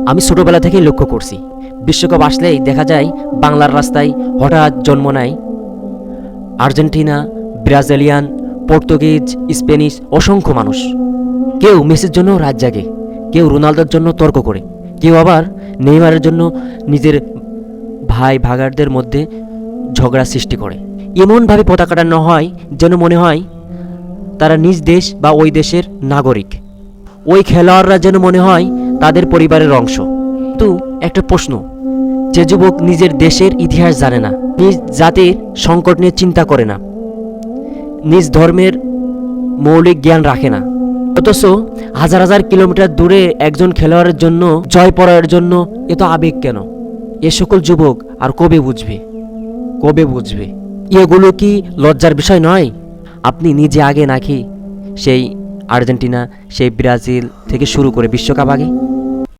আমি ছোটবেলা থেকেই লক্ষ্য করছি, বিশ্বকাপ আসলেই দেখা যায় বাংলার রাস্তায় হঠাৎ জন্ম নেয় আর্জেন্টিনা, ব্রাজিলিয়ান, পর্তুগিজ, স্প্যানিশ অসংখ্য মানুষ। কেউ মেসির জন্য রাত জাগে, কেউ রোনালদোর জন্য তর্ক করে, কেউ আবার নেইমারের জন্য নিজের ভাই ভাগারদের মধ্যে ঝগড়া সৃষ্টি করে। এমনভাবে পতাকাটা না হয় যেন মনে হয় তারা নিজ দেশ বা ওই দেশের নাগরিক। ওই খেলোয়াড়রা যেন মনে হয় তাদের পরিবারের অংশ। কিন্তু একটা প্রশ্ন, যে যুবক নিজের দেশের ইতিহাস জানে না, নিজ জাতির সংকট নিয়ে চিন্তা করে না, নিজ ধর্মের মৌলিক জ্ঞান রাখে না, অথচ হাজার হাজার কিলোমিটার দূরে একজন খেলোয়াড়ের জন্য জয় পড়ার জন্য এত আবেগ কেন? এ সকল যুবক আর কবে বুঝবে? এগুলো কি লজ্জার বিষয় নয়? আপনি নিজে আগে নাকি সেই আর্জেন্টিনা, সেই ব্রাজিল থেকে শুরু করে বিশ্বকাপ আগে?